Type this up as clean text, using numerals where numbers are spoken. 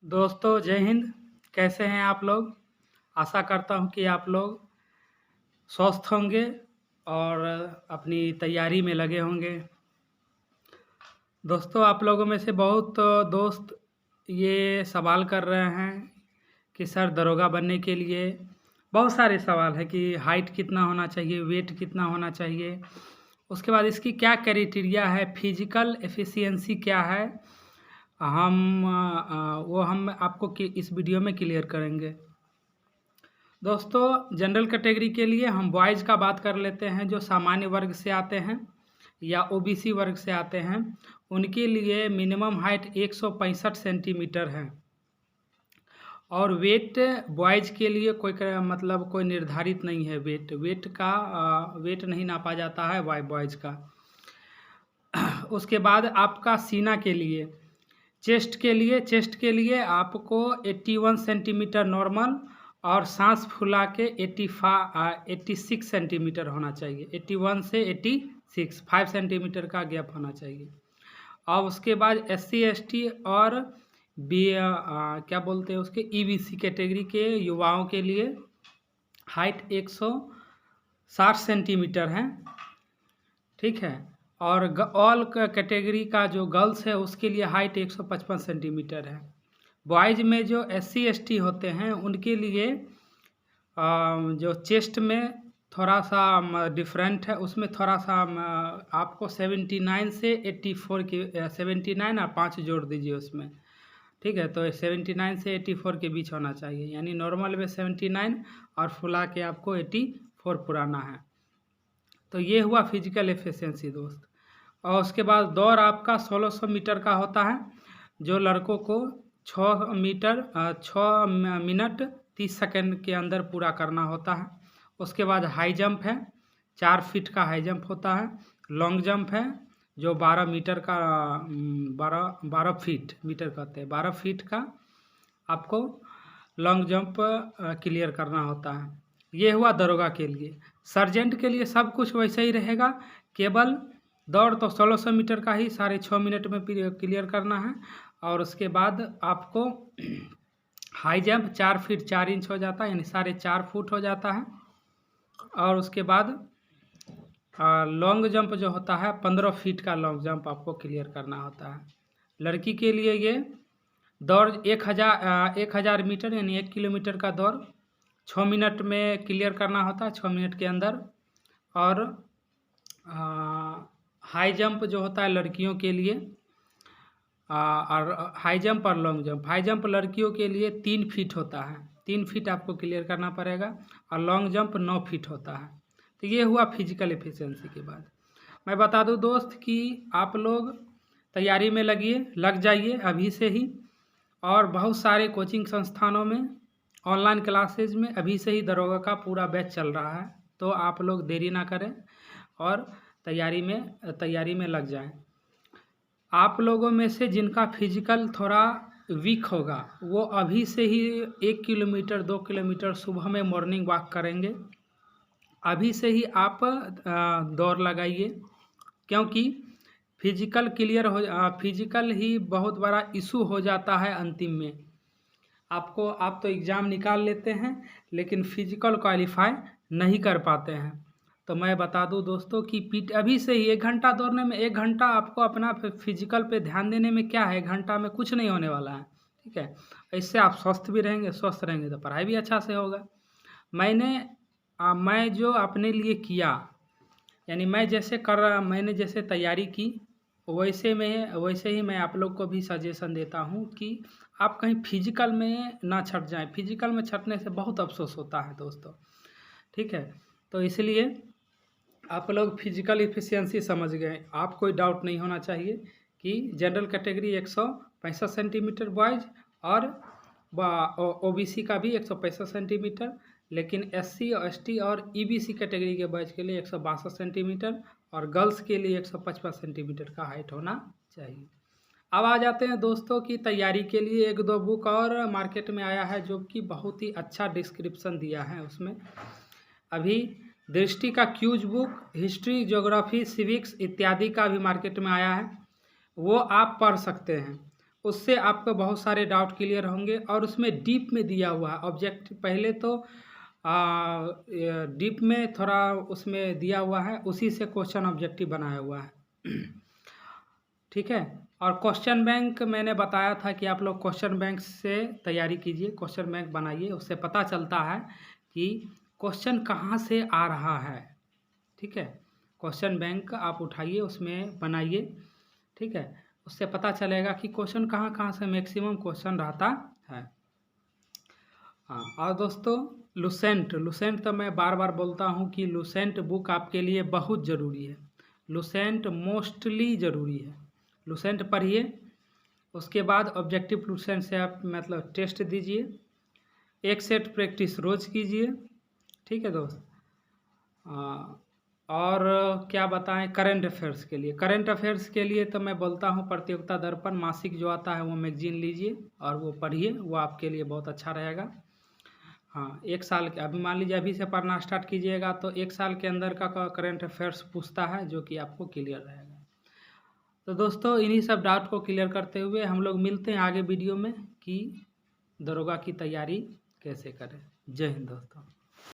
दोस्तों जय हिंद। कैसे हैं आप लोग? आशा करता हूं कि आप लोग स्वस्थ होंगे और अपनी तैयारी में लगे होंगे। दोस्तों आप लोगों में से बहुत दोस्त ये सवाल कर रहे हैं कि सर दरोगा बनने के लिए बहुत सारे सवाल है कि हाइट कितना होना चाहिए, वेट कितना होना चाहिए, उसके बाद इसकी क्या क्राइटेरिया है, फिजिकल एफिशिएंसी क्या है, वो हम आपको इस वीडियो में क्लियर करेंगे। दोस्तों जनरल कैटेगरी के लिए हम बॉयज़ का बात कर लेते हैं, जो सामान्य वर्ग से आते हैं या ओबीसी वर्ग से आते हैं। उनके लिए मिनिमम हाइट 165 सेंटीमीटर है और वेट बॉयज़ के लिए कोई निर्धारित नहीं है। वेट नहीं नापा जाता है बॉयज़ का। उसके बाद आपका सीना के लिए, चेस्ट के लिए आपको 81 सेंटीमीटर नॉर्मल और सांस फुला के 86 सेंटीमीटर होना चाहिए। 81 से 86 5 सेंटीमीटर का गैप होना चाहिए। और उसके बाद SC ST और क्या बोलते हैं उसके EBC कैटेगरी के युवाओं के लिए हाइट 160 सेंटीमीटर है, ठीक है। और ऑल कैटेगरी का जो गर्ल्स है उसके लिए हाइट 155 सेंटीमीटर है। बॉयज़ में जो SC ST होते हैं उनके लिए जो चेस्ट में थोड़ा सा डिफरेंट है, उसमें थोड़ा सा आपको 79 से 84 की 79 और 5 जोड़ दीजिए उसमें, ठीक है। तो 79 से 84 के बीच होना चाहिए, यानी नॉर्मल में 79 और फुला के आपको 84 पुराना है। तो ये हुआ फिजिकल एफिशिएंसी दोस्त। और उसके बाद दौड़ आपका 1600 मीटर का होता है, जो लड़कों को 6 मिनट 30 सेकंड के अंदर पूरा करना होता है। उसके बाद हाई जंप है, 4 फीट का हाई जंप होता है। लॉन्ग जंप है जो 12 मीटर का 12 फीट मीटर कहते हैं, 12 फीट का आपको लॉन्ग जंप क्लियर करना होता है। ये हुआ दरोगा के लिए। सर्जेंट के लिए सब कुछ वैसे ही रहेगा, केवल दौड़ तो 1600 मीटर का ही 6.5 मिनट में क्लियर करना है। और उसके बाद आपको हाई जंप 4 फीट 4 इंच हो जाता है, यानी 4.5 फुट हो जाता है। और उसके बाद लॉन्ग जंप जो होता है 15 फीट का लॉन्ग जंप आपको क्लियर करना होता है। लड़की के लिए ये दौड़ 1000 मीटर यानी 1 किलोमीटर का दौड़ 6 मिनट में क्लियर करना होता है, 6 मिनट के अंदर। और हाई जंप जो होता है लड़कियों के लिए, और हाई जंप और लॉन्ग जंप, हाई जंप लड़कियों के लिए 3 फीट होता है, 3 फीट आपको क्लियर करना पड़ेगा। और लॉन्ग जंप 9 फीट होता है। तो ये हुआ फिजिकल एफिशिएंसी के बाद। मैं बता दूं दोस्त कि आप लोग तैयारी में लग जाइए अभी से ही। और बहुत सारे कोचिंग संस्थानों में ऑनलाइन क्लासेज में अभी से ही दरोगा का पूरा बैच चल रहा है, तो आप लोग देरी ना करें और तैयारी में लग जाएं। आप लोगों में से जिनका फिजिकल थोड़ा वीक होगा वो अभी से ही 1 किलोमीटर 2 किलोमीटर सुबह में मॉर्निंग वॉक करेंगे। अभी से ही आप दौड़ लगाइए, क्योंकि फिजिकल ही बहुत बड़ा इशू हो जाता है अंतिम में। आप तो एग्ज़ाम निकाल लेते हैं लेकिन फिजिकल क्वालिफाई नहीं कर पाते हैं। तो मैं बता दूं दोस्तों कि अभी से ही 1 घंटा दौड़ने में, 1 घंटा आपको अपना फिजिकल पे ध्यान देने में क्या है, 1 घंटा में कुछ नहीं होने वाला है, ठीक है। इससे आप स्वस्थ रहेंगे तो पढ़ाई भी अच्छा से होगा। मैं जो अपने लिए किया, यानी मैंने जैसे तैयारी की वैसे ही मैं आप लोग को भी सजेशन देता हूँ कि आप कहीं फिजिकल में ना छट जाएं। फिजिकल में छटने से बहुत अफसोस होता है दोस्तों, ठीक है। तो इसलिए आप लोग फिजिकल एफिशिएंसी समझ गए, आप कोई डाउट नहीं होना चाहिए कि जनरल कैटेगरी 165 सेंटीमीटर बॉयज़ और ओबीसी का भी 165 सेंटीमीटर, लेकिन SC और ST और EBC कैटेगरी के बॉयज़ के लिए 162 सेंटीमीटर और गर्ल्स के लिए 155 सेंटीमीटर का हाइट होना चाहिए। अब आ जाते हैं दोस्तों की तैयारी के लिए 1-2 बुक और मार्केट में आया है, जो कि बहुत ही अच्छा डिस्क्रिप्शन दिया है। उसमें अभी दृष्टि का क्यूज बुक, हिस्ट्री, ज्योग्राफी, सिविक्स इत्यादि का भी मार्केट में आया है, वो आप पढ़ सकते हैं। उससे आपको बहुत सारे डाउट क्लियर होंगे और उसमें डीप में दिया हुआ है ऑब्जेक्ट। पहले तो डीप में थोड़ा उसमें दिया हुआ है, उसी से क्वेश्चन ऑब्जेक्टिव बनाया हुआ है। ठीक है। और क्वेश्चन बैंक मैंने बताया था कि आप लोग क्वेश्चन बैंक से तैयारी कीजिए, क्वेश्चन बैंक बनाइए, उससे पता चलता है कि क्वेश्चन कहाँ से आ रहा है। ठीक है। क्वेश्चन बैंक आप उठाइए, उसमें बनाइए। ठीक है। उससे पता चलेगा कि क्वेश्चन कहाँ कहाँ से मैक्सिमम क्वेश्चन रहता है। हाँ, और दोस्तों लुसेंट तो मैं बार बार बोलता हूँ कि लुसेंट बुक आपके लिए बहुत ज़रूरी है। लुसेंट मोस्टली ज़रूरी है। लुसेंट पढ़िए, उसके बाद ऑब्जेक्टिव लुसेंट से आप मतलब टेस्ट दीजिए, एक सेट प्रैक्टिस रोज़ कीजिए। ठीक है दोस्त। और क्या बताएं करंट अफेयर्स के लिए तो मैं बोलता हूँ प्रतियोगिता दर्पण मासिक जो आता है वो मैगजीन लीजिए और वो पढ़िए, वो आपके लिए बहुत अच्छा रहेगा। हाँ, एक साल के अभी मान लीजिए अभी से पढ़ना स्टार्ट कीजिएगा तो एक साल के अंदर का करंट अफेयर्स पूछता है जो कि आपको क्लियर रहेगा। तो दोस्तों इन्हीं सब डाउट को क्लियर करते हुए हम लोग मिलते हैं आगे वीडियो में कि दरोगा की तैयारी कैसे करें। जय हिंद दोस्तों।